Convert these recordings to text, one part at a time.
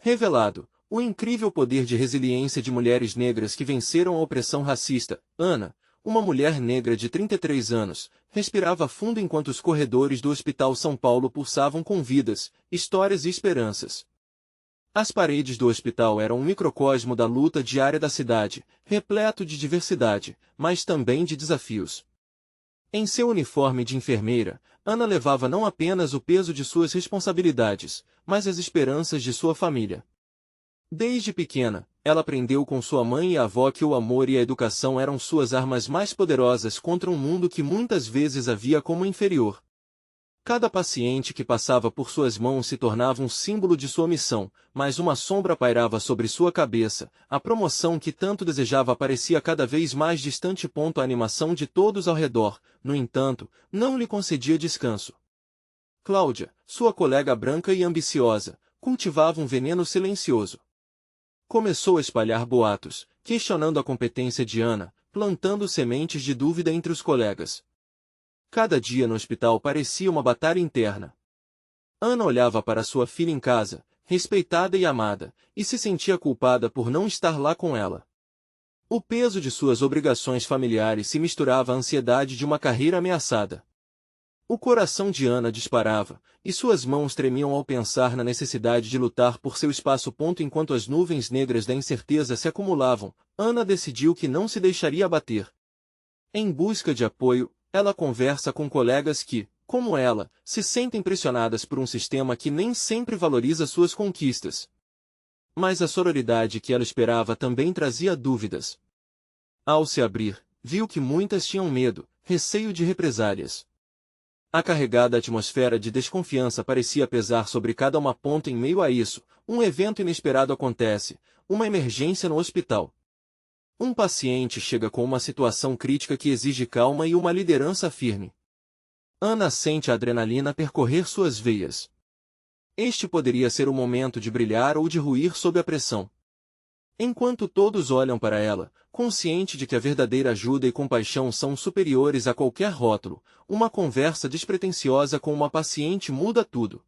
revelado o incrível poder de resiliência de mulheres negras que venceram a opressão racista. Ana, uma mulher negra de 33 anos, respirava fundo enquanto os corredores do Hospital São Paulo pulsavam com vidas, histórias e esperanças. As paredes do hospital eram um microcosmo da luta diária da cidade, repleto de diversidade, mas também de desafios. Em seu uniforme de enfermeira, Ana levava não apenas o peso de suas responsabilidades, mas as esperanças de sua família. Desde pequena, ela aprendeu com sua mãe e avó que o amor e a educação eram suas armas mais poderosas contra um mundo que muitas vezes a via como inferior. Cada paciente que passava por suas mãos se tornava um símbolo de sua missão, mas uma sombra pairava sobre sua cabeça. A promoção que tanto desejava parecia cada vez mais distante. A animação de todos ao redor, no entanto, não lhe concedia descanso. Cláudia, sua colega branca e ambiciosa, cultivava um veneno silencioso. Começou a espalhar boatos, questionando a competência de Ana, plantando sementes de dúvida entre os colegas. Cada dia no hospital parecia uma batalha interna. Ana olhava para sua filha em casa, respeitada e amada, e se sentia culpada por não estar lá com ela. O peso de suas obrigações familiares se misturava à ansiedade de uma carreira ameaçada. O coração de Ana disparava, e suas mãos tremiam ao pensar na necessidade de lutar por seu espaço. Enquanto as nuvens negras da incerteza se acumulavam, Ana decidiu que não se deixaria abater. Em busca de apoio, ela conversa com colegas que, como ela, se sentem pressionadas por um sistema que nem sempre valoriza suas conquistas. Mas a sororidade que ela esperava também trazia dúvidas. Ao se abrir, viu que muitas tinham medo, receio de represálias. A carregada atmosfera de desconfiança parecia pesar sobre cada uma. Em meio a isso, um evento inesperado acontece, uma emergência no hospital. Um paciente chega com uma situação crítica que exige calma e uma liderança firme. Ana sente a adrenalina percorrer suas veias. Este poderia ser o momento de brilhar ou de ruir sob a pressão. Enquanto todos olham para ela, consciente de que a verdadeira ajuda e compaixão são superiores a qualquer rótulo, uma conversa despretensiosa com uma paciente muda tudo.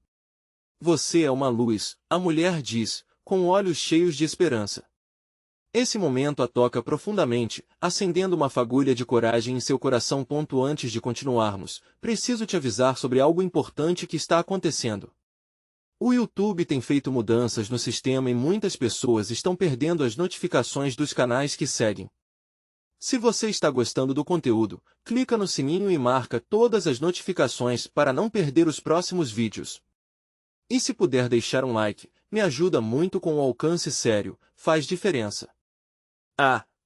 Você é uma luz, a mulher diz, com olhos cheios de esperança. Esse momento a toca profundamente, acendendo uma fagulha de coragem em seu coração. Antes de continuarmos, preciso te avisar sobre algo importante que está acontecendo. O YouTube tem feito mudanças no sistema e muitas pessoas estão perdendo as notificações dos canais que seguem. Se você está gostando do conteúdo, clica no sininho e marca todas as notificações para não perder os próximos vídeos. E se puder deixar um like, me ajuda muito com o alcance sério, faz diferença.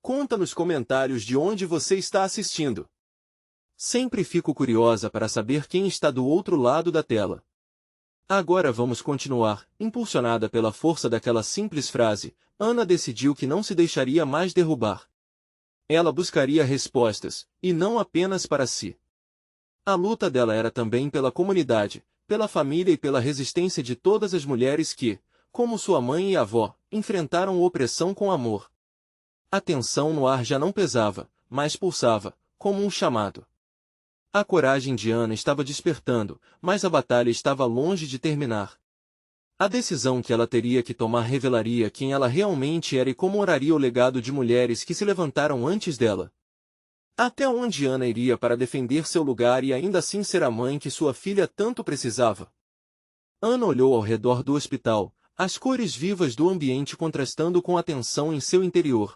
Conta nos comentários de onde você está assistindo. Sempre fico curiosa para saber quem está do outro lado da tela. Agora vamos continuar. Impulsionada pela força daquela simples frase, Ana decidiu que não se deixaria mais derrubar. Ela buscaria respostas, e não apenas para si. A luta dela era também pela comunidade, pela família e pela resistência de todas as mulheres que, como sua mãe e avó, enfrentaram opressão com amor. A tensão no ar já não pesava, mas pulsava, como um chamado. A coragem de Ana estava despertando, mas a batalha estava longe de terminar. A decisão que ela teria que tomar revelaria quem ela realmente era e como oraria o legado de mulheres que se levantaram antes dela. Até onde Ana iria para defender seu lugar e ainda assim ser a mãe que sua filha tanto precisava? Ana olhou ao redor do hospital, as cores vivas do ambiente contrastando com a tensão em seu interior.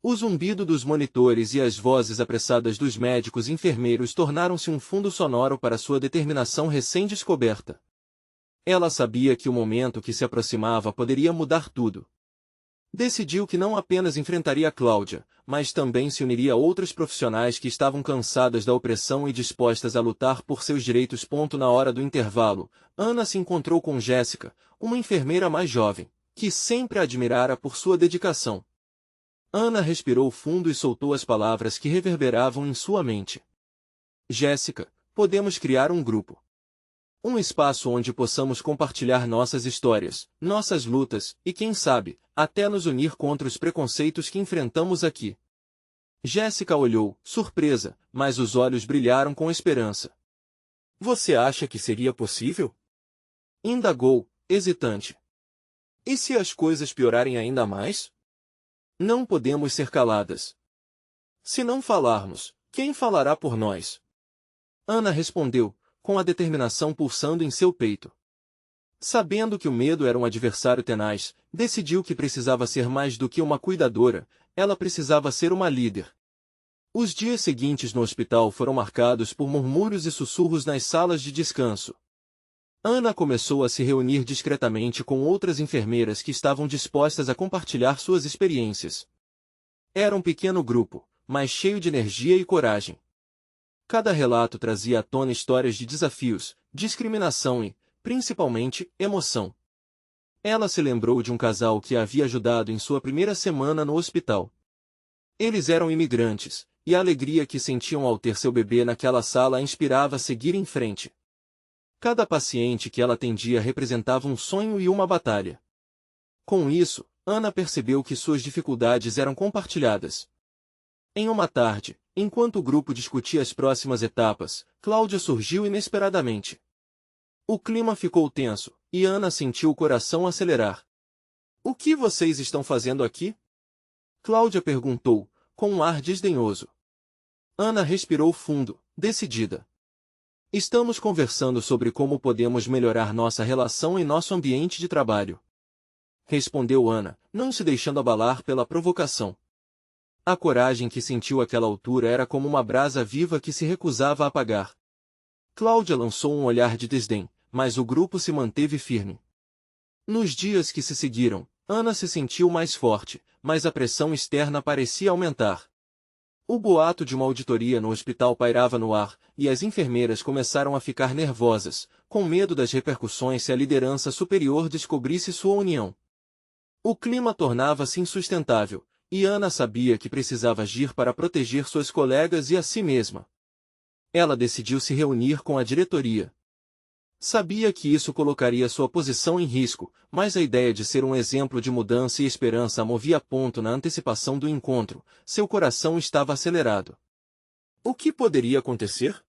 O zumbido dos monitores e as vozes apressadas dos médicos e enfermeiros tornaram-se um fundo sonoro para sua determinação recém-descoberta. Ela sabia que o momento que se aproximava poderia mudar tudo. Decidiu que não apenas enfrentaria Cláudia, mas também se uniria a outros profissionais que estavam cansadas da opressão e dispostas a lutar por seus direitos. Na hora do intervalo, Ana se encontrou com Jéssica, uma enfermeira mais jovem, que sempre a admirara por sua dedicação. Ana respirou fundo e soltou as palavras que reverberavam em sua mente. Jéssica, podemos criar um grupo. Um espaço onde possamos compartilhar nossas histórias, nossas lutas, e quem sabe, até nos unir contra os preconceitos que enfrentamos aqui. Jéssica olhou, surpresa, mas os olhos brilharam com esperança. Você acha que seria possível? Indagou, hesitante. E se as coisas piorarem ainda mais? Não podemos ser caladas. Se não falarmos, quem falará por nós? Ana respondeu, com a determinação pulsando em seu peito. Sabendo que o medo era um adversário tenaz, decidiu que precisava ser mais do que uma cuidadora, ela precisava ser uma líder. Os dias seguintes no hospital foram marcados por murmúrios e sussurros nas salas de descanso. Ana começou a se reunir discretamente com outras enfermeiras que estavam dispostas a compartilhar suas experiências. Era um pequeno grupo, mas cheio de energia e coragem. Cada relato trazia à tona histórias de desafios, discriminação e, principalmente, emoção. Ela se lembrou de um casal que a havia ajudado em sua primeira semana no hospital. Eles eram imigrantes, e a alegria que sentiam ao ter seu bebê naquela sala a inspirava a seguir em frente. Cada paciente que ela atendia representava um sonho e uma batalha. Com isso, Ana percebeu que suas dificuldades eram compartilhadas. Em uma tarde, enquanto o grupo discutia as próximas etapas, Cláudia surgiu inesperadamente. O clima ficou tenso, e Ana sentiu o coração acelerar. "O que vocês estão fazendo aqui?" Cláudia perguntou, com um ar desdenhoso. Ana respirou fundo, decidida. "Estamos conversando sobre como podemos melhorar nossa relação em nosso ambiente de trabalho." Respondeu Ana, não se deixando abalar pela provocação. A coragem que sentiu àquela altura era como uma brasa viva que se recusava a apagar. Cláudia lançou um olhar de desdém, mas o grupo se manteve firme. Nos dias que se seguiram, Ana se sentiu mais forte, mas a pressão externa parecia aumentar. O boato de uma auditoria no hospital pairava no ar, e as enfermeiras começaram a ficar nervosas, com medo das repercussões se a liderança superior descobrisse sua união. O clima tornava-se insustentável, e Ana sabia que precisava agir para proteger suas colegas e a si mesma. Ela decidiu se reunir com a diretoria. Sabia que isso colocaria sua posição em risco, mas a ideia de ser um exemplo de mudança e esperança a movia a ponto na antecipação do encontro, seu coração estava acelerado. O que poderia acontecer?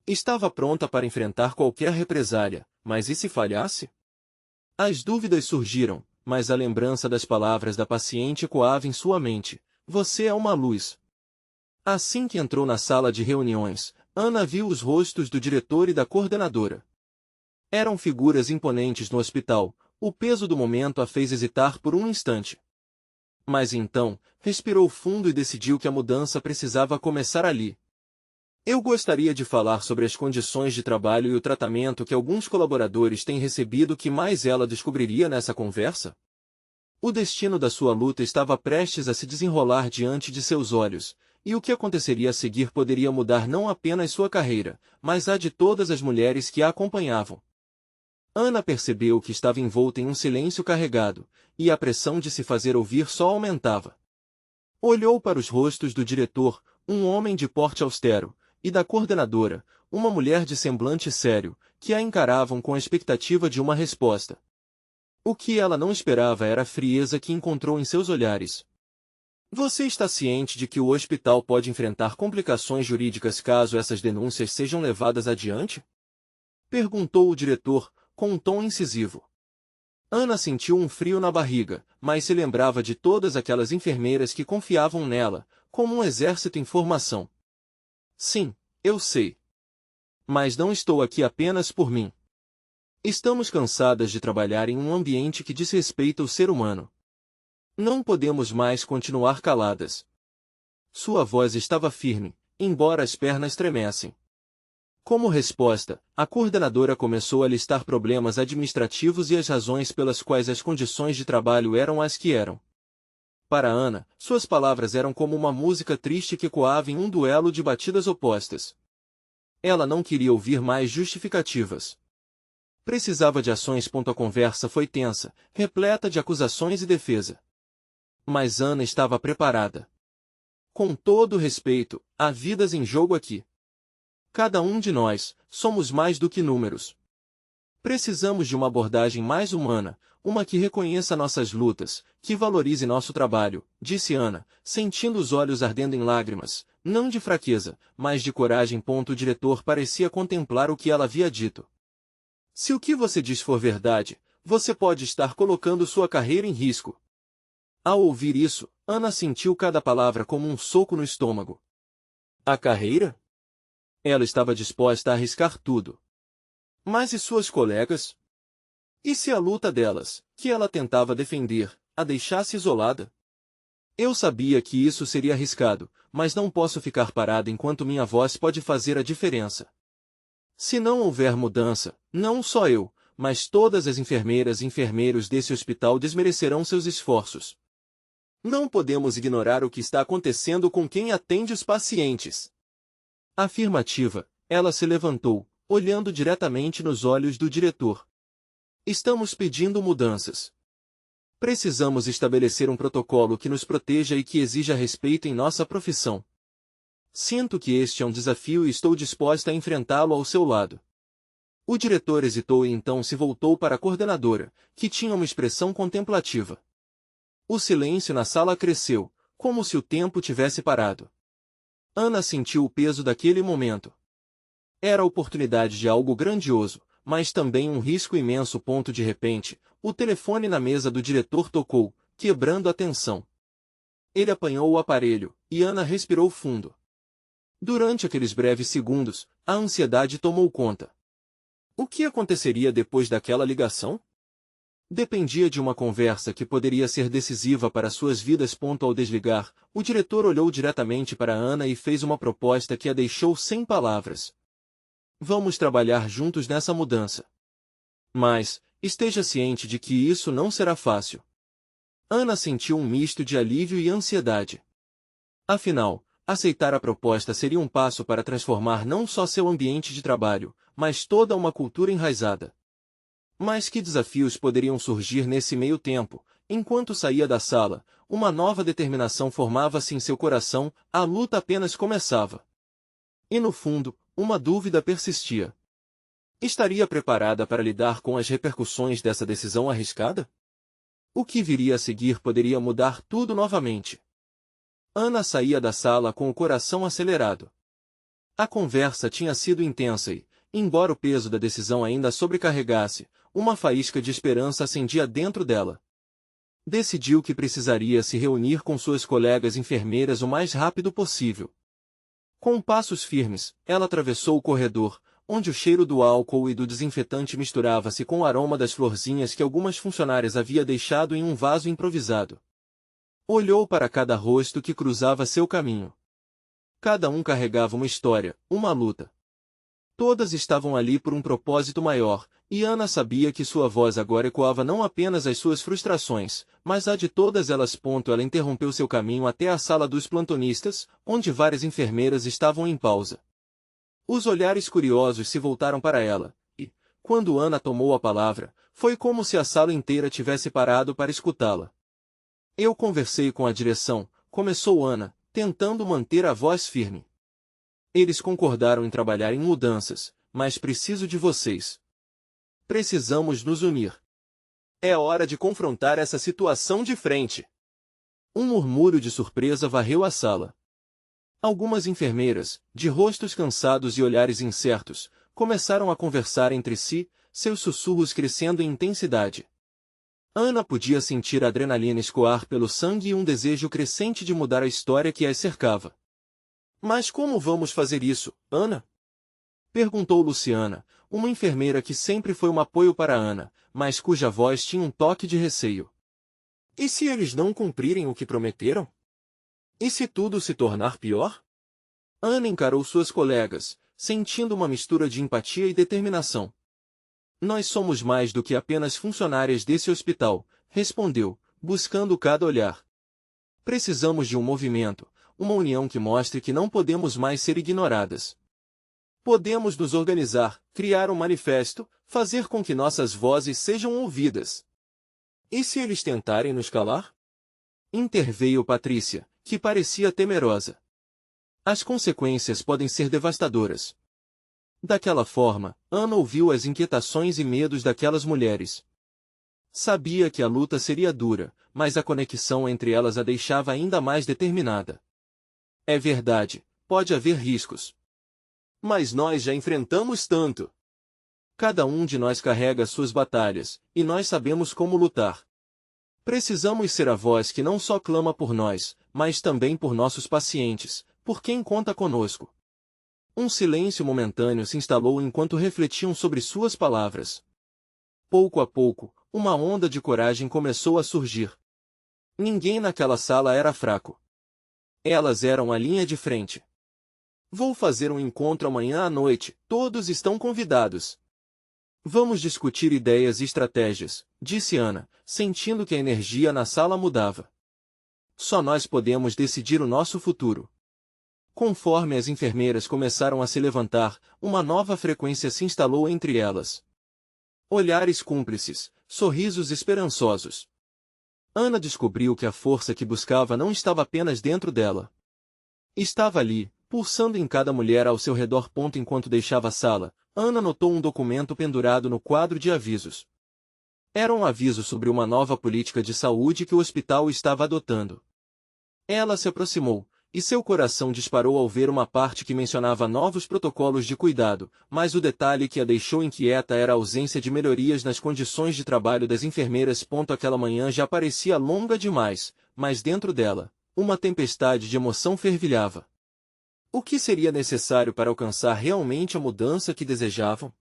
Estava pronta para enfrentar qualquer represália, mas e se falhasse? As dúvidas surgiram, mas a lembrança das palavras da paciente ecoava em sua mente: "Você é uma luz." Assim que entrou na sala de reuniões, Ana viu os rostos do diretor e da coordenadora. Eram figuras imponentes no hospital, o peso do momento a fez hesitar por um instante. Mas então, respirou fundo e decidiu que a mudança precisava começar ali. "Eu gostaria de falar sobre as condições de trabalho e o tratamento que alguns colaboradores têm recebido." Que mais ela descobriria nessa conversa? O destino da sua luta estava prestes a se desenrolar diante de seus olhos, e o que aconteceria a seguir poderia mudar não apenas sua carreira, mas a de todas as mulheres que a acompanhavam. Ana percebeu que estava envolta em um silêncio carregado, e a pressão de se fazer ouvir só aumentava. Olhou para os rostos do diretor, um homem de porte austero, e da coordenadora, uma mulher de semblante sério, que a encaravam com a expectativa de uma resposta. O que ela não esperava era a frieza que encontrou em seus olhares. "Você está ciente de que o hospital pode enfrentar complicações jurídicas caso essas denúncias sejam levadas adiante?" Perguntou o diretor, com um tom incisivo. Ana sentiu um frio na barriga, mas se lembrava de todas aquelas enfermeiras que confiavam nela, como um exército em formação. "Sim, eu sei. Mas não estou aqui apenas por mim. Estamos cansadas de trabalhar em um ambiente que desrespeita o ser humano. Não podemos mais continuar caladas." Sua voz estava firme, embora as pernas tremessem. Como resposta, a coordenadora começou a listar problemas administrativos e as razões pelas quais as condições de trabalho eram as que eram. Para Ana, suas palavras eram como uma música triste que ecoava em um duelo de batidas opostas. Ela não queria ouvir mais justificativas. Precisava de ações. A conversa foi tensa, repleta de acusações e defesa. Mas Ana estava preparada. "Com todo respeito, há vidas em jogo aqui. Cada um de nós, somos mais do que números. Precisamos de uma abordagem mais humana, uma que reconheça nossas lutas, que valorize nosso trabalho", disse Ana, sentindo os olhos ardendo em lágrimas, não de fraqueza, mas de coragem. O diretor parecia contemplar o que ela havia dito. "Se o que você diz for verdade, você pode estar colocando sua carreira em risco. Ao ouvir isso, Ana sentiu cada palavra como um soco no estômago. A carreira? Ela estava disposta a arriscar tudo. Mas e suas colegas? E se a luta delas, que ela tentava defender, a deixasse isolada? Eu sabia que isso seria arriscado, mas não posso ficar parada enquanto minha voz pode fazer a diferença. Se não houver mudança, não só eu, mas todas as enfermeiras e enfermeiros desse hospital desmerecerão seus esforços. Não podemos ignorar o que está acontecendo com quem atende os pacientes. Afirmativa, ela se levantou, olhando diretamente nos olhos do diretor. Estamos pedindo mudanças. Precisamos estabelecer um protocolo que nos proteja e que exija respeito em nossa profissão. Sinto que este é um desafio e estou disposta a enfrentá-lo ao seu lado. O diretor hesitou e então se voltou para a coordenadora, que tinha uma expressão contemplativa. O silêncio na sala cresceu, como se o tempo tivesse parado. Ana sentiu o peso daquele momento. Era a oportunidade de algo grandioso, mas também um risco imenso. De repente, o telefone na mesa do diretor tocou, quebrando a tensão. Ele apanhou o aparelho, e Ana respirou fundo. Durante aqueles breves segundos, a ansiedade tomou conta. O que aconteceria depois daquela ligação? Dependia de uma conversa que poderia ser decisiva para suas vidas. Ao desligar, o diretor olhou diretamente para Ana e fez uma proposta que a deixou sem palavras. Vamos trabalhar juntos nessa mudança. Mas, esteja ciente de que isso não será fácil. Ana sentiu um misto de alívio e ansiedade. Afinal, aceitar a proposta seria um passo para transformar não só seu ambiente de trabalho, mas toda uma cultura enraizada. Mas que desafios poderiam surgir nesse meio tempo? Enquanto saía da sala, uma nova determinação formava-se em seu coração, a luta apenas começava. E no fundo, uma dúvida persistia. Estaria preparada para lidar com as repercussões dessa decisão arriscada? O que viria a seguir poderia mudar tudo novamente. Ana saía da sala com o coração acelerado. A conversa tinha sido intensa e, embora o peso da decisão ainda a sobrecarregasse, uma faísca de esperança acendia dentro dela. Decidiu que precisaria se reunir com suas colegas enfermeiras o mais rápido possível. Com passos firmes, ela atravessou o corredor, onde o cheiro do álcool e do desinfetante misturava-se com o aroma das florzinhas que algumas funcionárias havia deixado em um vaso improvisado. Olhou para cada rosto que cruzava seu caminho. Cada um carregava uma história, uma luta. Todas estavam ali por um propósito maior, e Ana sabia que sua voz agora ecoava não apenas as suas frustrações, mas a de todas elas. Ela interrompeu seu caminho até a sala dos plantonistas, onde várias enfermeiras estavam em pausa. Os olhares curiosos se voltaram para ela, e, quando Ana tomou a palavra, foi como se a sala inteira tivesse parado para escutá-la. Eu conversei com a direção, começou Ana, tentando manter a voz firme. Eles concordaram em trabalhar em mudanças, mas preciso de vocês. Precisamos nos unir. É hora de confrontar essa situação de frente. Um murmúrio de surpresa varreu a sala. Algumas enfermeiras, de rostos cansados e olhares incertos, começaram a conversar entre si, seus sussurros crescendo em intensidade. Ana podia sentir a adrenalina escoar pelo sangue e um desejo crescente de mudar a história que as cercava. Mas como vamos fazer isso, Ana? Perguntou Luciana, uma enfermeira que sempre foi um apoio para Ana, mas cuja voz tinha um toque de receio. E se eles não cumprirem o que prometeram? E se tudo se tornar pior? Ana encarou suas colegas, sentindo uma mistura de empatia e determinação. Nós somos mais do que apenas funcionárias desse hospital, respondeu, buscando cada olhar. Precisamos de um movimento, uma união que mostre que não podemos mais ser ignoradas. Podemos nos organizar, criar um manifesto, fazer com que nossas vozes sejam ouvidas. E se eles tentarem nos calar? Interveio Patrícia, que parecia temerosa. As consequências podem ser devastadoras. Daquela forma, Ana ouviu as inquietações e medos daquelas mulheres. Sabia que a luta seria dura, mas a conexão entre elas a deixava ainda mais determinada. É verdade, pode haver riscos. Mas nós já enfrentamos tanto. Cada um de nós carrega suas batalhas, e nós sabemos como lutar. Precisamos ser a voz que não só clama por nós, mas também por nossos pacientes, por quem conta conosco. Um silêncio momentâneo se instalou enquanto refletiam sobre suas palavras. Pouco a pouco, uma onda de coragem começou a surgir. Ninguém naquela sala era fraco. Elas eram a linha de frente. Vou fazer um encontro amanhã à noite, todos estão convidados. Vamos discutir ideias e estratégias, disse Ana, sentindo que a energia na sala mudava. Só nós podemos decidir o nosso futuro. Conforme as enfermeiras começaram a se levantar, uma nova frequência se instalou entre elas. Olhares cúmplices, sorrisos esperançosos. Ana descobriu que a força que buscava não estava apenas dentro dela. Estava ali, pulsando em cada mulher ao seu redor. Enquanto deixava a sala, Ana notou um documento pendurado no quadro de avisos. Era um aviso sobre uma nova política de saúde que o hospital estava adotando. Ela se aproximou, e seu coração disparou ao ver uma parte que mencionava novos protocolos de cuidado, mas o detalhe que a deixou inquieta era a ausência de melhorias nas condições de trabalho das enfermeiras. Aquela manhã já parecia longa demais, mas dentro dela, uma tempestade de emoção fervilhava. O que seria necessário para alcançar realmente a mudança que desejavam?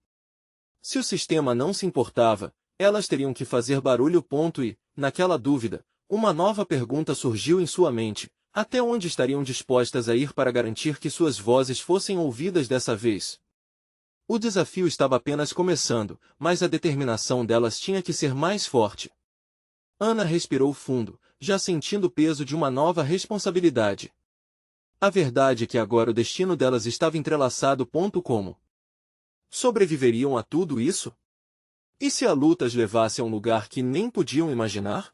Se o sistema não se importava, elas teriam que fazer barulho. E, naquela dúvida, uma nova pergunta surgiu em sua mente: até onde estariam dispostas a ir para garantir que suas vozes fossem ouvidas dessa vez? O desafio estava apenas começando, mas a determinação delas tinha que ser mais forte. Ana respirou fundo, já sentindo o peso de uma nova responsabilidade. A verdade é que agora o destino delas estava entrelaçado. Como sobreviveriam a tudo isso? E se a luta as levasse a um lugar que nem podiam imaginar?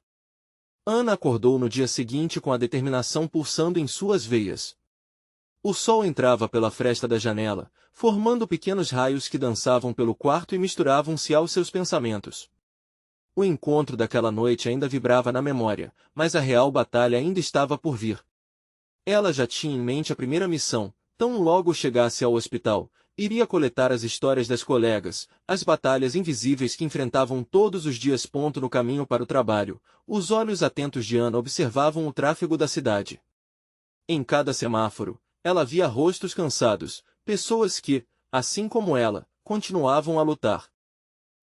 Ana acordou no dia seguinte com a determinação pulsando em suas veias. O sol entrava pela fresta da janela, formando pequenos raios que dançavam pelo quarto e misturavam-se aos seus pensamentos. O encontro daquela noite ainda vibrava na memória, mas a real batalha ainda estava por vir. Ela já tinha em mente a primeira missão: tão logo chegasse ao hospital, iria coletar as histórias das colegas, as batalhas invisíveis que enfrentavam todos os dias. No caminho para o trabalho, os olhos atentos de Ana observavam o tráfego da cidade. Em cada semáforo, ela via rostos cansados, pessoas que, assim como ela, continuavam a lutar.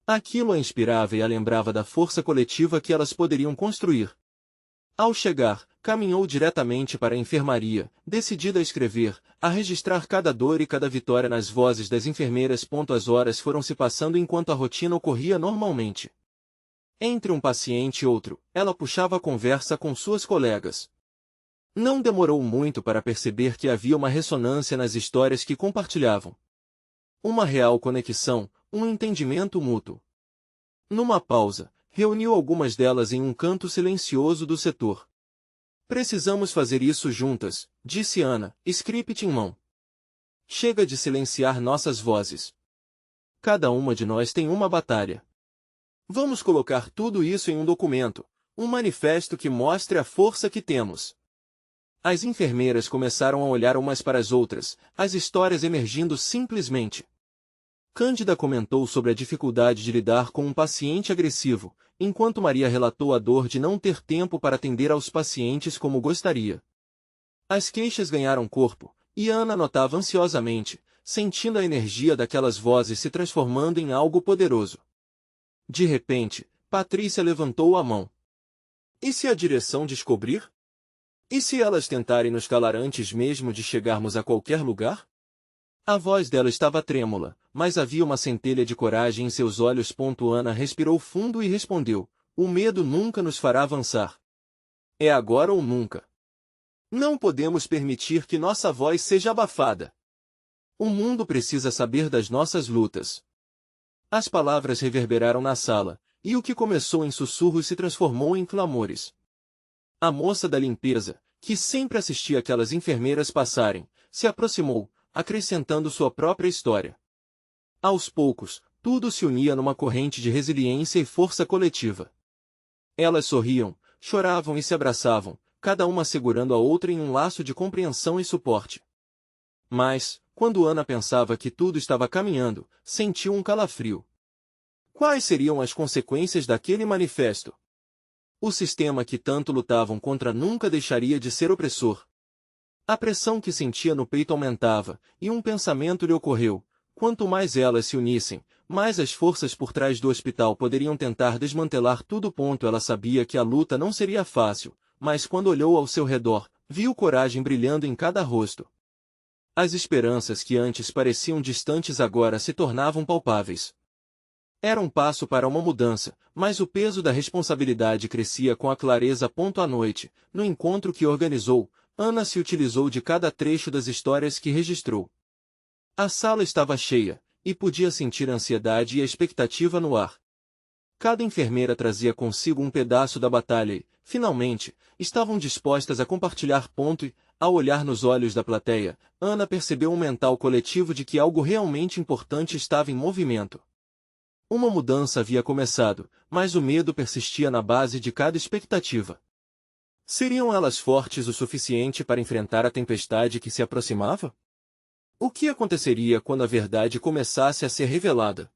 Aquilo a inspirava e a lembrava da força coletiva que elas poderiam construir. Ao chegar, caminhou diretamente para a enfermaria, decidida a escrever, a registrar cada dor e cada vitória nas vozes das enfermeiras. As horas foram se passando enquanto a rotina ocorria normalmente. Entre um paciente e outro, ela puxava a conversa com suas colegas. Não demorou muito para perceber que havia uma ressonância nas histórias que compartilhavam. Uma real conexão, um entendimento mútuo. Numa pausa, reuniu algumas delas em um canto silencioso do setor. Precisamos fazer isso juntas, disse Ana, script em mão. Chega de silenciar nossas vozes. Cada uma de nós tem uma batalha. Vamos colocar tudo isso em um documento, um manifesto que mostre a força que temos. As enfermeiras começaram a olhar umas para as outras, as histórias emergindo simplesmente. Cândida comentou sobre a dificuldade de lidar com um paciente agressivo, enquanto Maria relatou a dor de não ter tempo para atender aos pacientes como gostaria. As queixas ganharam corpo, e Ana notava ansiosamente, sentindo a energia daquelas vozes se transformando em algo poderoso. De repente, Patrícia levantou a mão. E se a direção descobrir? E se elas tentarem nos calar antes mesmo de chegarmos a qualquer lugar? A voz dela estava trêmula, mas havia uma centelha de coragem em seus olhos. Ana respirou fundo e respondeu: o medo nunca nos fará avançar. É agora ou nunca. Não podemos permitir que nossa voz seja abafada. O mundo precisa saber das nossas lutas. As palavras reverberaram na sala, e o que começou em sussurros se transformou em clamores. A moça da limpeza, que sempre assistia aquelas enfermeiras passarem, se aproximou, acrescentando sua própria história. Aos poucos, tudo se unia numa corrente de resiliência e força coletiva. Elas sorriam, choravam e se abraçavam, cada uma segurando a outra em um laço de compreensão e suporte. Mas, quando Ana pensava que tudo estava caminhando, sentiu um calafrio. Quais seriam as consequências daquele manifesto? O sistema que tanto lutavam contra nunca deixaria de ser opressor. A pressão que sentia no peito aumentava, e um pensamento lhe ocorreu: quanto mais elas se unissem, mais as forças por trás do hospital poderiam tentar desmantelar tudo. Ela sabia que a luta não seria fácil, mas quando olhou ao seu redor, viu coragem brilhando em cada rosto. As esperanças que antes pareciam distantes agora se tornavam palpáveis. Era um passo para uma mudança, mas o peso da responsabilidade crescia com a clareza. À noite, no encontro que organizou, Ana se utilizou de cada trecho das histórias que registrou. A sala estava cheia, e podia sentir a ansiedade e a expectativa no ar. Cada enfermeira trazia consigo um pedaço da batalha e, finalmente, estavam dispostas a compartilhar. E, ao olhar nos olhos da plateia, Ana percebeu um mental coletivo de que algo realmente importante estava em movimento. Uma mudança havia começado, mas o medo persistia na base de cada expectativa. Seriam elas fortes o suficiente para enfrentar a tempestade que se aproximava? O que aconteceria quando a verdade começasse a ser revelada?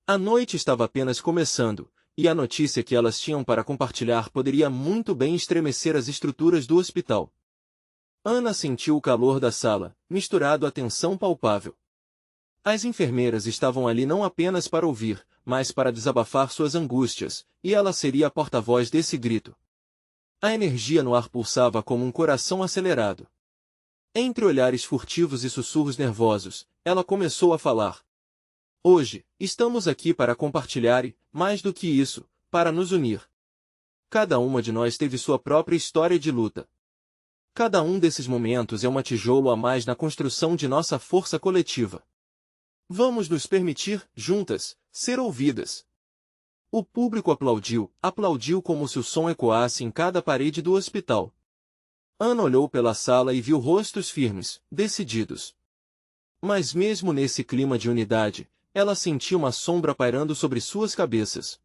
A noite estava apenas começando, e a notícia que elas tinham para compartilhar poderia muito bem estremecer as estruturas do hospital. Ana sentiu o calor da sala, misturado à tensão palpável. As enfermeiras estavam ali não apenas para ouvir, mas para desabafar suas angústias, e ela seria a porta-voz desse grito. A energia no ar pulsava como um coração acelerado. Entre olhares furtivos e sussurros nervosos, ela começou a falar. Hoje, estamos aqui para compartilhar e, mais do que isso, para nos unir. Cada uma de nós teve sua própria história de luta. Cada um desses momentos é um tijolo a mais na construção de nossa força coletiva. Vamos nos permitir, juntas, ser ouvidas. O público aplaudiu como se o som ecoasse em cada parede do hospital. Ana olhou pela sala e viu rostos firmes, decididos. Mas mesmo nesse clima de unidade, ela sentia uma sombra pairando sobre suas cabeças.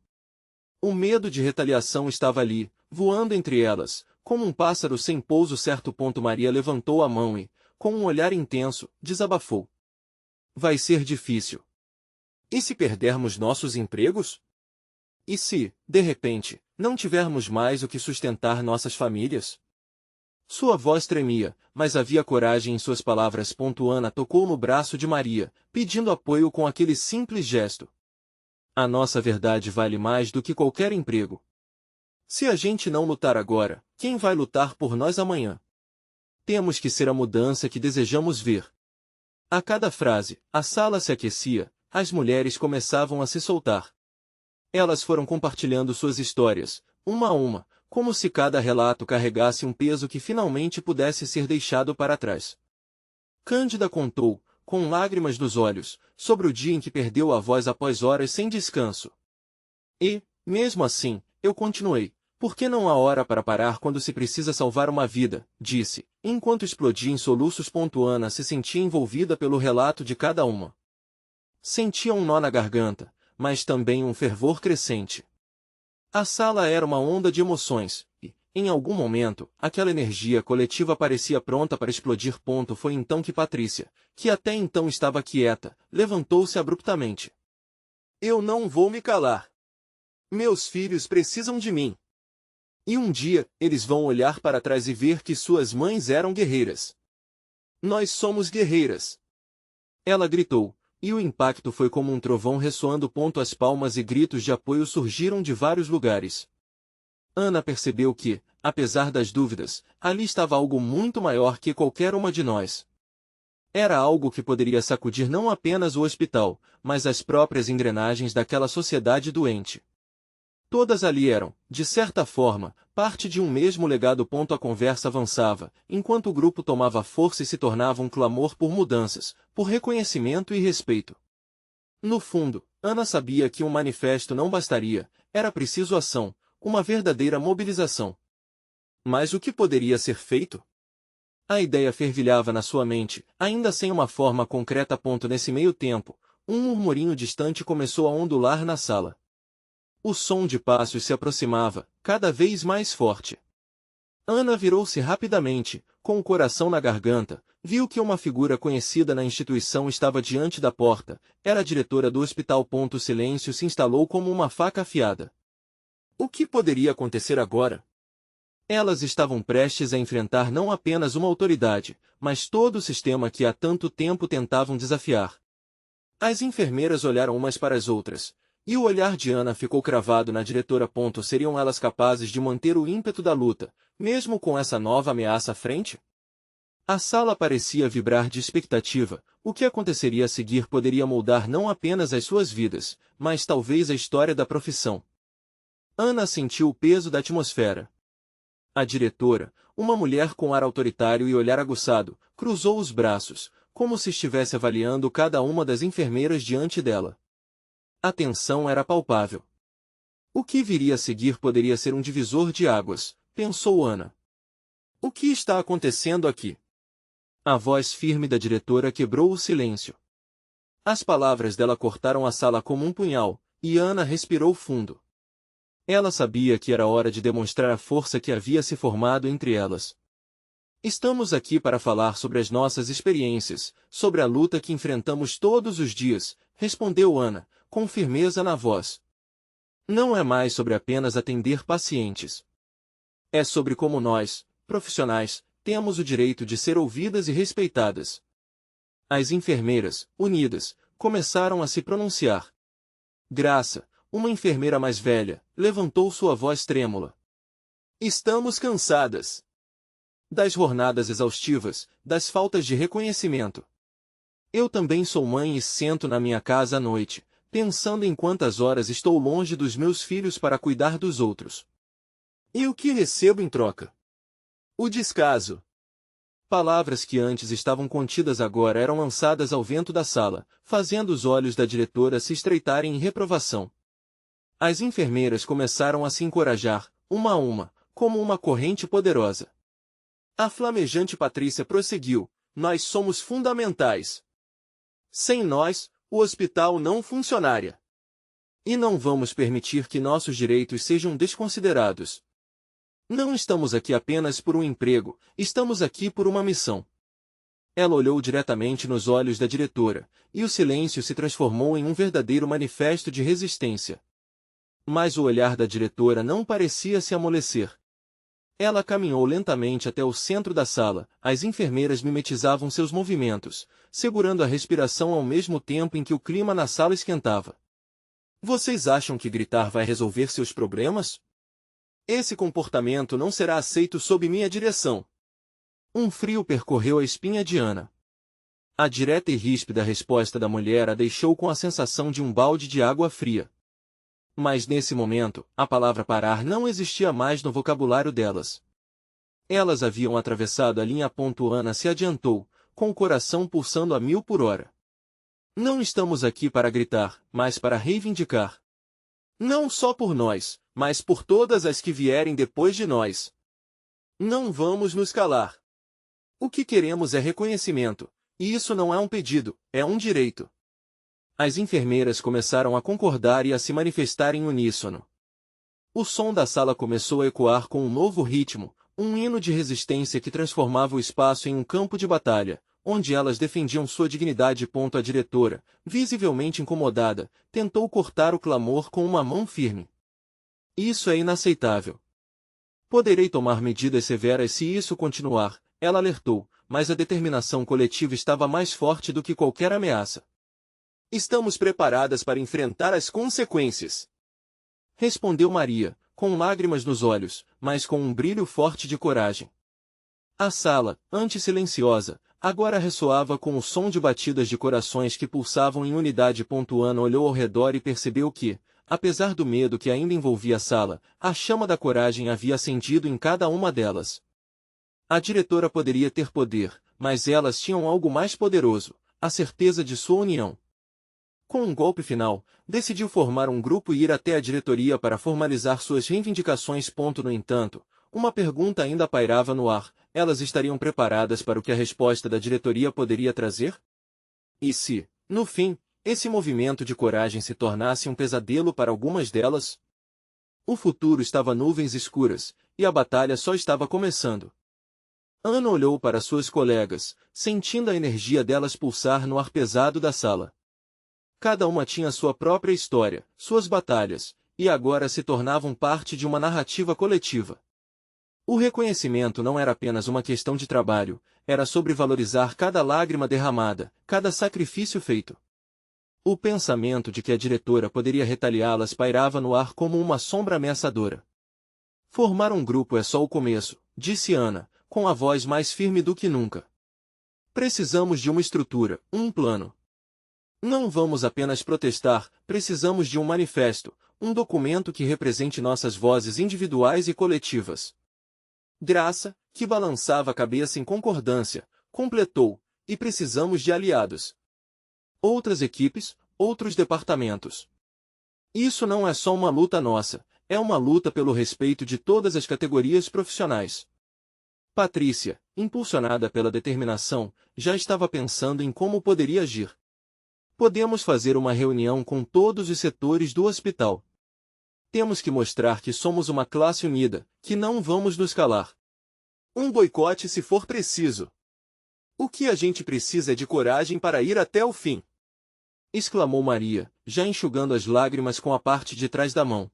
O medo de retaliação estava ali, voando entre elas, como um pássaro sem pouso. Maria levantou a mão e, com um olhar intenso, desabafou. Vai ser difícil. E se perdermos nossos empregos? E se, de repente, não tivermos mais o que sustentar nossas famílias? Sua voz tremia, mas havia coragem em suas palavras. Ana tocou no braço de Maria, pedindo apoio com aquele simples gesto. A nossa verdade vale mais do que qualquer emprego. Se a gente não lutar agora, quem vai lutar por nós amanhã? Temos que ser a mudança que desejamos ver. A cada frase, a sala se aquecia, as mulheres começavam a se soltar. Elas foram compartilhando suas histórias, uma a uma, como se cada relato carregasse um peso que finalmente pudesse ser deixado para trás. Cândida contou, com lágrimas nos olhos, sobre o dia em que perdeu a voz após horas sem descanso. E, mesmo assim, eu continuei. Porque não há hora para parar quando se precisa salvar uma vida, disse, enquanto explodia em soluços. Ana se sentia envolvida pelo relato de cada uma. Sentia um nó na garganta, mas também um fervor crescente. A sala era uma onda de emoções, e, em algum momento, aquela energia coletiva parecia pronta para explodir. Foi então que Patrícia, que até então estava quieta, levantou-se abruptamente. Eu não vou me calar. Meus filhos precisam de mim. E um dia, eles vão olhar para trás e ver que suas mães eram guerreiras. Nós somos guerreiras. Ela gritou, e o impacto foi como um trovão ressoando. As palmas e gritos de apoio surgiram de vários lugares. Ana percebeu que, apesar das dúvidas, ali estava algo muito maior que qualquer uma de nós. Era algo que poderia sacudir não apenas o hospital, mas as próprias engrenagens daquela sociedade doente. Todas ali eram, de certa forma, parte de um mesmo legado. A conversa avançava, enquanto o grupo tomava força e se tornava um clamor por mudanças, por reconhecimento e respeito. No fundo, Ana sabia que um manifesto não bastaria, era preciso ação, uma verdadeira mobilização. Mas o que poderia ser feito? A ideia fervilhava na sua mente, ainda sem uma forma concreta. Nesse meio tempo, um murmurinho distante começou a ondular na sala. O som de passos se aproximava, cada vez mais forte. Ana virou-se rapidamente, com o coração na garganta, Viu que uma figura conhecida na instituição estava diante da porta. Era a diretora do hospital. O silêncio se instalou como uma faca afiada. O que poderia acontecer agora? Elas estavam prestes a enfrentar não apenas uma autoridade, mas todo o sistema que há tanto tempo tentavam desafiar. As enfermeiras olharam umas para as outras, e o olhar de Ana ficou cravado na diretora. Seriam elas capazes de manter o ímpeto da luta, mesmo com essa nova ameaça à frente? A sala parecia vibrar de expectativa. O que aconteceria a seguir poderia moldar não apenas as suas vidas, mas talvez a história da profissão. Ana sentiu o peso da atmosfera. A diretora, uma mulher com ar autoritário e olhar aguçado, cruzou os braços, como se estivesse avaliando cada uma das enfermeiras diante dela. A tensão era palpável. O que viria a seguir poderia ser um divisor de águas, pensou Ana. O que está acontecendo aqui? A voz firme da diretora quebrou o silêncio. As palavras dela cortaram a sala como um punhal, e Ana respirou fundo. Ela sabia que era hora de demonstrar a força que havia se formado entre elas. Estamos aqui para falar sobre as nossas experiências, sobre a luta que enfrentamos todos os dias, respondeu Ana, com firmeza na voz. Não é mais sobre apenas atender pacientes. É sobre como nós, profissionais, temos o direito de ser ouvidas e respeitadas. As enfermeiras, unidas, começaram a se pronunciar. Graça, uma enfermeira mais velha, levantou sua voz trêmula. Estamos cansadas das jornadas exaustivas, das faltas de reconhecimento. Eu também sou mãe e sento na minha casa à noite, pensando em quantas horas estou longe dos meus filhos para cuidar dos outros. E o que recebo em troca? O descaso. Palavras que antes estavam contidas agora eram lançadas ao vento da sala, fazendo os olhos da diretora se estreitarem em reprovação. As enfermeiras começaram a se encorajar, uma a uma, como uma corrente poderosa. A flamejante Patrícia prosseguiu, nós somos fundamentais. Sem nós, o hospital não funcionaria. E não vamos permitir que nossos direitos sejam desconsiderados. Não estamos aqui apenas por um emprego, estamos aqui por uma missão. Ela olhou diretamente nos olhos da diretora, e o silêncio se transformou em um verdadeiro manifesto de resistência. Mas o olhar da diretora não parecia se amolecer. Ela caminhou lentamente até o centro da sala, as enfermeiras mimetizavam seus movimentos, segurando a respiração ao mesmo tempo em que o clima na sala esquentava. Vocês acham que gritar vai resolver seus problemas? Esse comportamento não será aceito sob minha direção. Um frio percorreu a espinha de Ana. A direta e ríspida resposta da mulher a deixou com a sensação de um balde de água fria. Mas nesse momento, a palavra parar não existia mais no vocabulário delas. Elas haviam atravessado a linha. Ana se adiantou, com o coração pulsando a 1000 por hora. Não estamos aqui para gritar, mas para reivindicar. Não só por nós, mas por todas as que vierem depois de nós. Não vamos nos calar. O que queremos é reconhecimento, e isso não é um pedido, é um direito. As enfermeiras começaram a concordar e a se manifestar em uníssono. O som da sala começou a ecoar com um novo ritmo, um hino de resistência que transformava o espaço em um campo de batalha, onde elas defendiam sua dignidade. A diretora, visivelmente incomodada, tentou cortar o clamor com uma mão firme. Isso é inaceitável. Poderei tomar medidas severas se isso continuar, ela alertou, mas a determinação coletiva estava mais forte do que qualquer ameaça. Estamos preparadas para enfrentar as consequências. Respondeu Maria, com lágrimas nos olhos, mas com um brilho forte de coragem. A sala, antes silenciosa, agora ressoava com o som de batidas de corações que pulsavam em unidade. Ana olhou ao redor e percebeu que, apesar do medo que ainda envolvia a sala, a chama da coragem havia acendido em cada uma delas. A diretora poderia ter poder, mas elas tinham algo mais poderoso, a certeza de sua união. Com um golpe final, decidiu formar um grupo e ir até a diretoria para formalizar suas reivindicações. No entanto, uma pergunta ainda pairava no ar: elas estariam preparadas para o que a resposta da diretoria poderia trazer? E se, no fim, esse movimento de coragem se tornasse um pesadelo para algumas delas? O futuro estava nuvens escuras, e a batalha só estava começando. Ana olhou para suas colegas, sentindo a energia delas pulsar no ar pesado da sala. Cada uma tinha sua própria história, suas batalhas, e agora se tornavam parte de uma narrativa coletiva. O reconhecimento não era apenas uma questão de trabalho, era sobre valorizar cada lágrima derramada, cada sacrifício feito. O pensamento de que a diretora poderia retaliá-las pairava no ar como uma sombra ameaçadora. Formar um grupo é só o começo, disse Ana, com a voz mais firme do que nunca. Precisamos de uma estrutura, um plano. Não vamos apenas protestar, precisamos de um manifesto, um documento que represente nossas vozes individuais e coletivas. Graça, que balançava a cabeça em concordância, completou, e precisamos de aliados. Outras equipes, outros departamentos. Isso não é só uma luta nossa, é uma luta pelo respeito de todas as categorias profissionais. Patrícia, impulsionada pela determinação, já estava pensando em como poderia agir. Podemos fazer uma reunião com todos os setores do hospital. Temos que mostrar que somos uma classe unida, que não vamos nos calar. Um boicote se for preciso. O que a gente precisa é de coragem para ir até o fim. Exclamou Maria, já enxugando as lágrimas com a parte de trás da mão.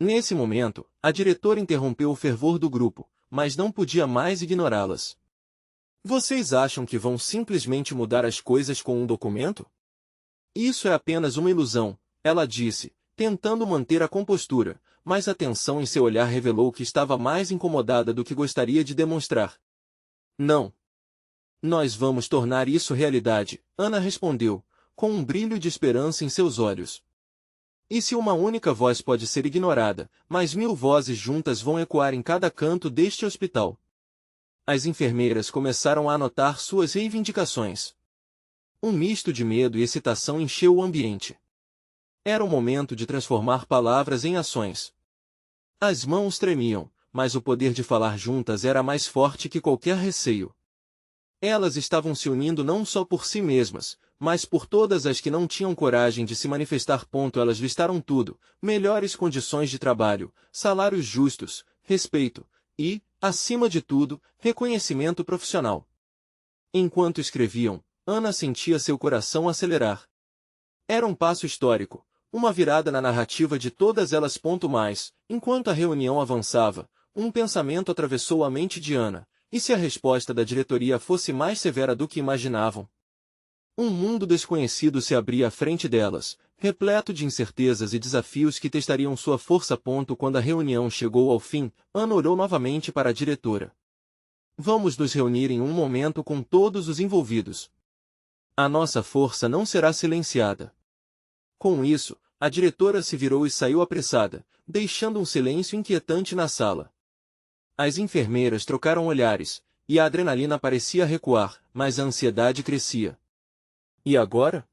Nesse momento, a diretora interrompeu o fervor do grupo, mas não podia mais ignorá-las. Vocês acham que vão simplesmente mudar as coisas com um documento? Isso é apenas uma ilusão, ela disse, tentando manter a compostura, mas a tensão em seu olhar revelou que estava mais incomodada do que gostaria de demonstrar. Não. Nós vamos tornar isso realidade, Ana respondeu, com um brilho de esperança em seus olhos. E se uma única voz pode ser ignorada, mais 1000 vozes juntas vão ecoar em cada canto deste hospital. As enfermeiras começaram a anotar suas reivindicações. Um misto de medo e excitação encheu o ambiente. Era o momento de transformar palavras em ações. As mãos tremiam, mas o poder de falar juntas era mais forte que qualquer receio. Elas estavam se unindo não só por si mesmas, mas por todas as que não tinham coragem de se manifestar. Elas listaram tudo: melhores condições de trabalho, salários justos, respeito e, acima de tudo, reconhecimento profissional. Enquanto escreviam, Ana sentia seu coração acelerar. Era um passo histórico, uma virada na narrativa de todas elas. Mas, enquanto a reunião avançava, um pensamento atravessou a mente de Ana: e se a resposta da diretoria fosse mais severa do que imaginavam? Um mundo desconhecido se abria à frente delas, repleto de incertezas e desafios que testariam sua força. Quando a reunião chegou ao fim, Ana olhou novamente para a diretora. Vamos nos reunir em um momento com todos os envolvidos. A nossa força não será silenciada. Com isso, a diretora se virou e saiu apressada, deixando um silêncio inquietante na sala. As enfermeiras trocaram olhares, e a adrenalina parecia recuar, mas a ansiedade crescia. E agora?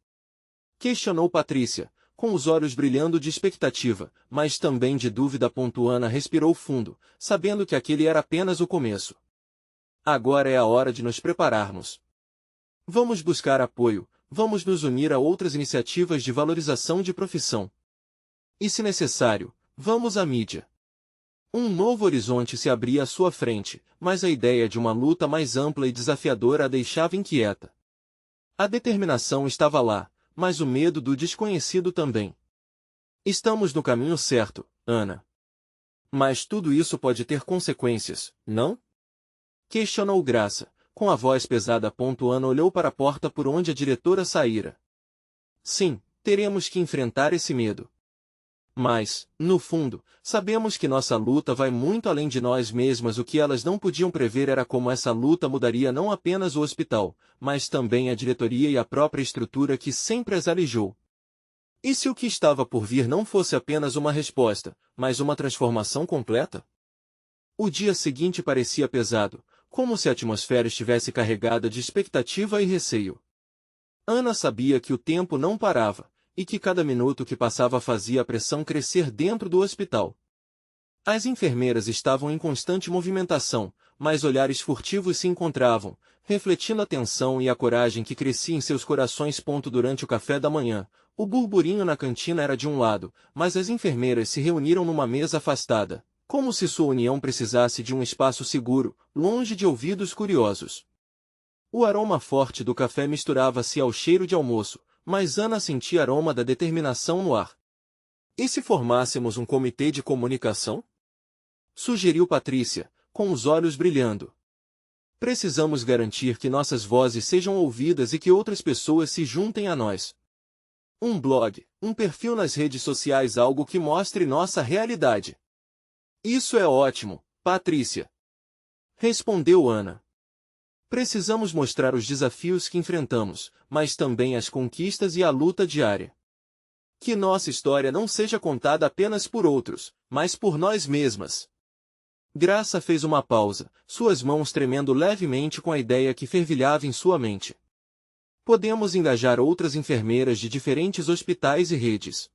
Questionou Patrícia, com os olhos brilhando de expectativa, mas também de dúvida. Ana respirou fundo, sabendo que aquele era apenas o começo. Agora é a hora de nos prepararmos. Vamos buscar apoio, vamos nos unir a outras iniciativas de valorização de profissão. E se necessário, vamos à mídia. Um novo horizonte se abria à sua frente, mas a ideia de uma luta mais ampla e desafiadora a deixava inquieta. A determinação estava lá, mas o medo do desconhecido também. Estamos no caminho certo, Ana. Mas tudo isso pode ter consequências, não? Questionou Graça, com a voz pesada. Ana olhou para a porta por onde a diretora saíra. Sim, teremos que enfrentar esse medo. Mas, no fundo, sabemos que nossa luta vai muito além de nós mesmas. O que elas não podiam prever era como essa luta mudaria não apenas o hospital, mas também a diretoria e a própria estrutura que sempre as alijou. E se o que estava por vir não fosse apenas uma resposta, mas uma transformação completa? O dia seguinte parecia pesado, como se a atmosfera estivesse carregada de expectativa e receio. Ana sabia que o tempo não parava, e que cada minuto que passava fazia a pressão crescer dentro do hospital. As enfermeiras estavam em constante movimentação, mas olhares furtivos se encontravam, refletindo a tensão e a coragem que crescia em seus corações. Durante o café da manhã, o burburinho na cantina era de um lado, mas as enfermeiras se reuniram numa mesa afastada, como se sua união precisasse de um espaço seguro, longe de ouvidos curiosos. O aroma forte do café misturava-se ao cheiro de almoço, mas Ana sentia aroma da determinação no ar. E se formássemos um comitê de comunicação? Sugeriu Patrícia, com os olhos brilhando. Precisamos garantir que nossas vozes sejam ouvidas e que outras pessoas se juntem a nós. Um blog, um perfil nas redes sociais, algo que mostre nossa realidade. Isso é ótimo, Patrícia. Respondeu Ana. Precisamos mostrar os desafios que enfrentamos, mas também as conquistas e a luta diária. Que nossa história não seja contada apenas por outros, mas por nós mesmas. Graça fez uma pausa, suas mãos tremendo levemente com a ideia que fervilhava em sua mente. Podemos engajar outras enfermeiras de diferentes hospitais e redes.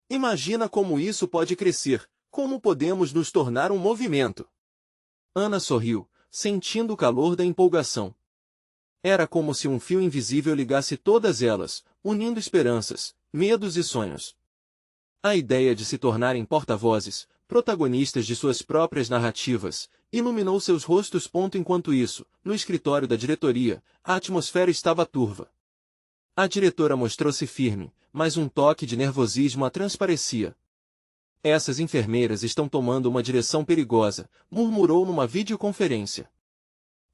Imagina como isso pode crescer, como podemos nos tornar um movimento. Ana sorriu, sentindo o calor da empolgação. Era como se um fio invisível ligasse todas elas, unindo esperanças, medos e sonhos. A ideia de se tornarem porta-vozes, protagonistas de suas próprias narrativas, iluminou seus rostos. Enquanto isso, no escritório da diretoria, a atmosfera estava turva. A diretora mostrou-se firme, mas um toque de nervosismo a transparecia. Essas enfermeiras estão tomando uma direção perigosa, murmurou numa videoconferência.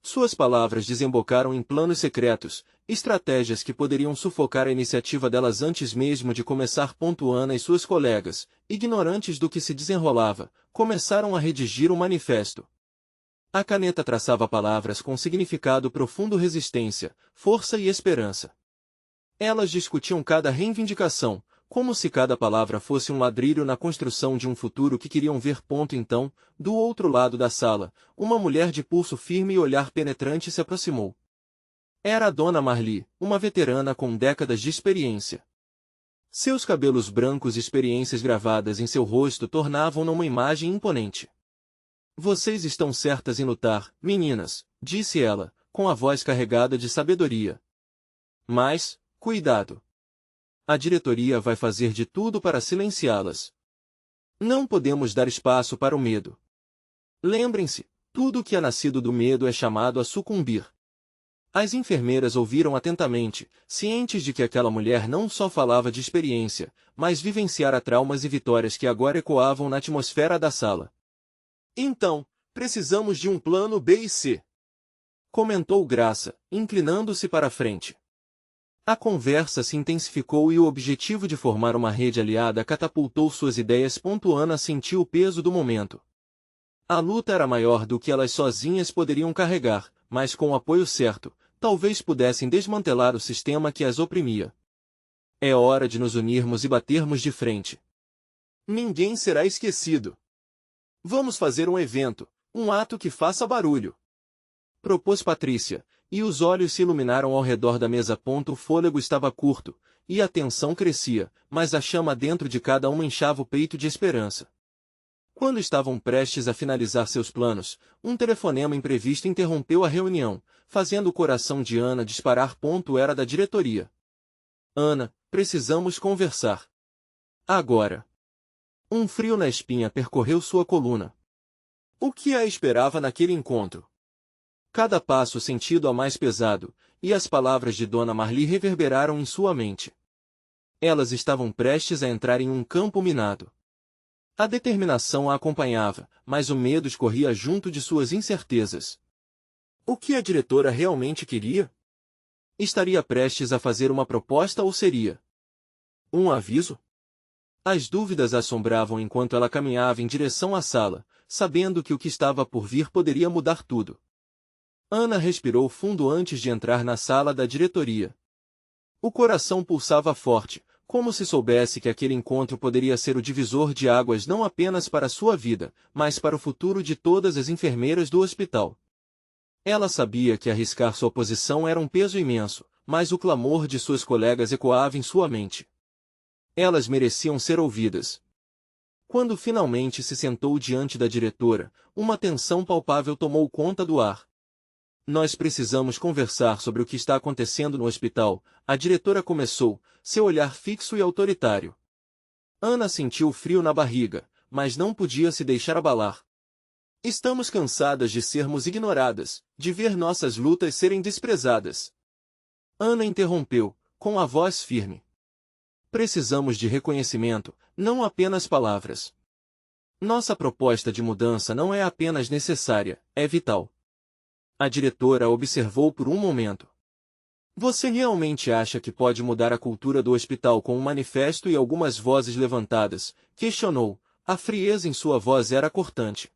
Suas palavras desembocaram em planos secretos, estratégias que poderiam sufocar a iniciativa delas antes mesmo de começar. Ana e suas colegas, ignorantes do que se desenrolava, começaram a redigir um manifesto. A caneta traçava palavras com significado profundo: resistência, força e esperança. Elas discutiam cada reivindicação, como se cada palavra fosse um ladrilho na construção de um futuro que queriam ver. Então, do outro lado da sala, uma mulher de pulso firme e olhar penetrante se aproximou. Era a Dona Marli, uma veterana com décadas de experiência. Seus cabelos brancos e experiências gravadas em seu rosto tornavam-na uma imagem imponente. Vocês estão certas em lutar, meninas, disse ela, com a voz carregada de sabedoria. Mas, cuidado! A diretoria vai fazer de tudo para silenciá-las. Não podemos dar espaço para o medo. Lembrem-se, tudo que é nascido do medo é chamado a sucumbir. As enfermeiras ouviram atentamente, cientes de que aquela mulher não só falava de experiência, mas vivenciara traumas e vitórias que agora ecoavam na atmosfera da sala. Então, precisamos de um plano B e C, comentou Graça, inclinando-se para a frente. A conversa se intensificou e o objetivo de formar uma rede aliada catapultou suas ideias. Ana sentiu o peso do momento. A luta era maior do que elas sozinhas poderiam carregar, mas com o apoio certo, talvez pudessem desmantelar o sistema que as oprimia. É hora de nos unirmos e batermos de frente. Ninguém será esquecido. Vamos fazer um evento, um ato que faça barulho, propôs Patrícia, e os olhos se iluminaram ao redor da mesa. O fôlego estava curto, e a tensão crescia, mas a chama dentro de cada uma inchava o peito de esperança. Quando estavam prestes a finalizar seus planos, um telefonema imprevisto interrompeu a reunião, fazendo o coração de Ana disparar. Era da diretoria. Ana, precisamos conversar. Agora. Um frio na espinha percorreu sua coluna. O que a esperava naquele encontro? Cada passo sentido a mais pesado, e as palavras de Dona Marli reverberaram em sua mente. Elas estavam prestes a entrar em um campo minado. A determinação a acompanhava, mas o medo escorria junto de suas incertezas. O que a diretora realmente queria? Estaria prestes a fazer uma proposta ou seria um aviso? As dúvidas a assombravam enquanto ela caminhava em direção à sala, sabendo que o que estava por vir poderia mudar tudo. Ana respirou fundo antes de entrar na sala da diretoria. O coração pulsava forte, como se soubesse que aquele encontro poderia ser o divisor de águas não apenas para sua vida, mas para o futuro de todas as enfermeiras do hospital. Ela sabia que arriscar sua posição era um peso imenso, mas o clamor de suas colegas ecoava em sua mente. Elas mereciam ser ouvidas. Quando finalmente se sentou diante da diretora, uma tensão palpável tomou conta do ar. Nós precisamos conversar sobre o que está acontecendo no hospital, a diretora começou, seu olhar fixo e autoritário. Ana sentiu frio na barriga, mas não podia se deixar abalar. Estamos cansadas de sermos ignoradas, de ver nossas lutas serem desprezadas. Ana interrompeu, com a voz firme. Precisamos de reconhecimento, não apenas palavras. Nossa proposta de mudança não é apenas necessária, é vital. A diretora observou por um momento. Você realmente acha que pode mudar a cultura do hospital com um manifesto e algumas vozes levantadas? Questionou. A frieza em sua voz era cortante.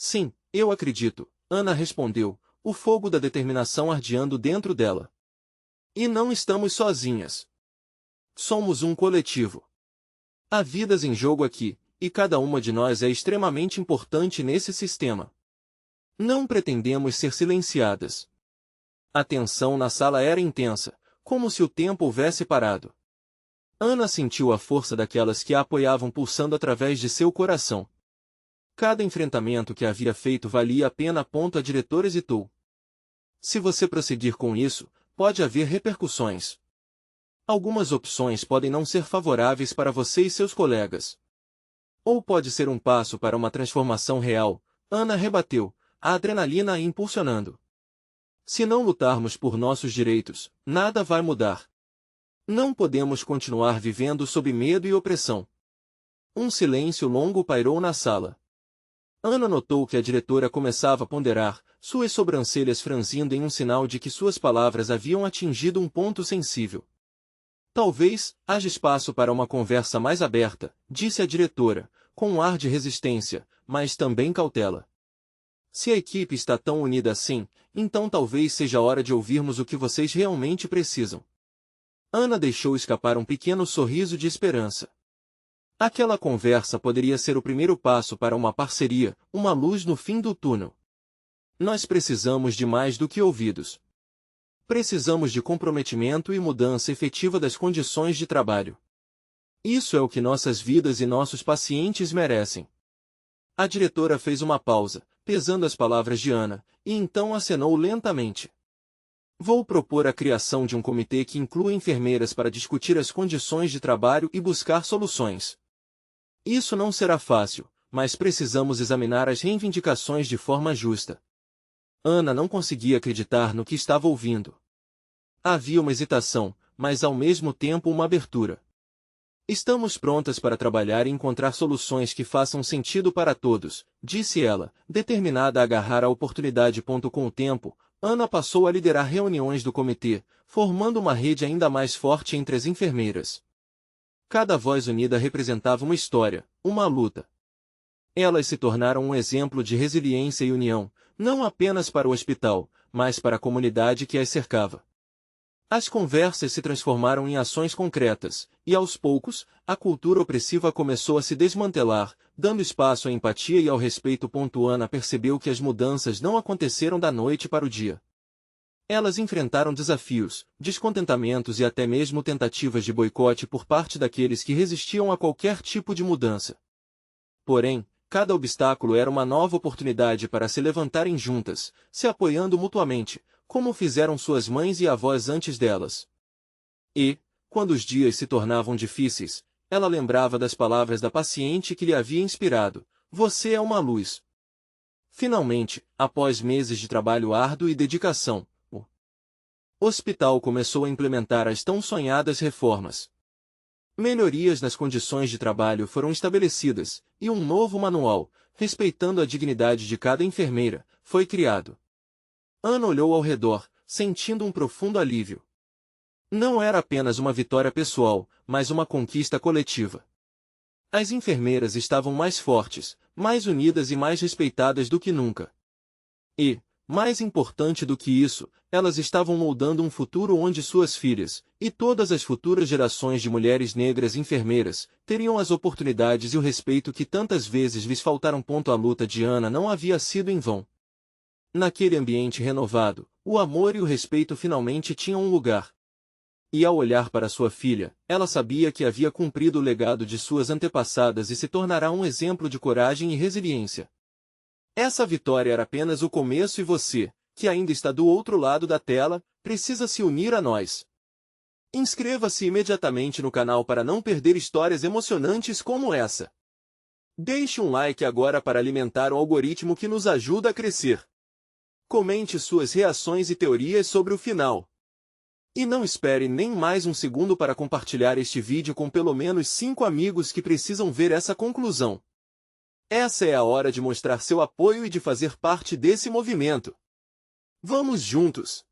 Sim, eu acredito, Ana respondeu, o fogo da determinação ardeando dentro dela. E não estamos sozinhas. Somos um coletivo. Há vidas em jogo aqui, e cada uma de nós é extremamente importante nesse sistema. Não pretendemos ser silenciadas. A tensão na sala era intensa, como se o tempo houvesse parado. Ana sentiu a força daquelas que a apoiavam pulsando através de seu coração. Cada enfrentamento que havia feito valia a pena. A diretora hesitou. Se você prosseguir com isso, pode haver repercussões. Algumas opções podem não ser favoráveis para você e seus colegas. Ou pode ser um passo para uma transformação real, Ana rebateu, a adrenalina a impulsionando. Se não lutarmos por nossos direitos, nada vai mudar. Não podemos continuar vivendo sob medo e opressão. Um silêncio longo pairou na sala. Ana notou que a diretora começava a ponderar, suas sobrancelhas franzindo em um sinal de que suas palavras haviam atingido um ponto sensível. Talvez haja espaço para uma conversa mais aberta, disse a diretora, com um ar de resistência, mas também cautela. Se a equipe está tão unida assim, então talvez seja hora de ouvirmos o que vocês realmente precisam. Ana deixou escapar um pequeno sorriso de esperança. Aquela conversa poderia ser o primeiro passo para uma parceria, uma luz no fim do túnel. Nós precisamos de mais do que ouvidos. Precisamos de comprometimento e mudança efetiva das condições de trabalho. Isso é o que nossas vidas e nossos pacientes merecem. A diretora fez uma pausa, pesando as palavras de Ana, e então acenou lentamente. Vou propor a criação de um comitê que inclua enfermeiras para discutir as condições de trabalho e buscar soluções. Isso não será fácil, mas precisamos examinar as reivindicações de forma justa. Ana não conseguia acreditar no que estava ouvindo. Havia uma hesitação, mas ao mesmo tempo uma abertura. Estamos prontas para trabalhar e encontrar soluções que façam sentido para todos, disse ela, determinada a agarrar a oportunidade. Com o tempo, Ana passou a liderar reuniões do comitê, formando uma rede ainda mais forte entre as enfermeiras. Cada voz unida representava uma história, uma luta. Elas se tornaram um exemplo de resiliência e união, não apenas para o hospital, mas para a comunidade que as cercava. As conversas se transformaram em ações concretas, e aos poucos, a cultura opressiva começou a se desmantelar, dando espaço à empatia e ao respeito. Ana percebeu que as mudanças não aconteceram da noite para o dia. Elas enfrentaram desafios, descontentamentos e até mesmo tentativas de boicote por parte daqueles que resistiam a qualquer tipo de mudança. Porém, cada obstáculo era uma nova oportunidade para se levantarem juntas, se apoiando mutuamente, como fizeram suas mães e avós antes delas. E, quando os dias se tornavam difíceis, ela lembrava das palavras da paciente que lhe havia inspirado: "Você é uma luz." Finalmente, após meses de trabalho árduo e dedicação, o hospital começou a implementar as tão sonhadas reformas. Melhorias nas condições de trabalho foram estabelecidas, e um novo manual, respeitando a dignidade de cada enfermeira, foi criado. Ana olhou ao redor, sentindo um profundo alívio. Não era apenas uma vitória pessoal, mas uma conquista coletiva. As enfermeiras estavam mais fortes, mais unidas e mais respeitadas do que nunca. E, mais importante do que isso, elas estavam moldando um futuro onde suas filhas, e todas as futuras gerações de mulheres negras enfermeiras, teriam as oportunidades e o respeito que tantas vezes lhes faltaram. A luta de Ana não havia sido em vão. Naquele ambiente renovado, o amor e o respeito finalmente tinham um lugar. E ao olhar para sua filha, ela sabia que havia cumprido o legado de suas antepassadas e se tornará um exemplo de coragem e resiliência. Essa vitória era apenas o começo e você, que ainda está do outro lado da tela, precisa se unir a nós. Inscreva-se imediatamente no canal para não perder histórias emocionantes como essa. Deixe um like agora para alimentar o algoritmo que nos ajuda a crescer. Comente suas reações e teorias sobre o final. E não espere nem mais um segundo para compartilhar este vídeo com pelo menos 5 amigos que precisam ver essa conclusão. Essa é a hora de mostrar seu apoio e de fazer parte desse movimento. Vamos juntos!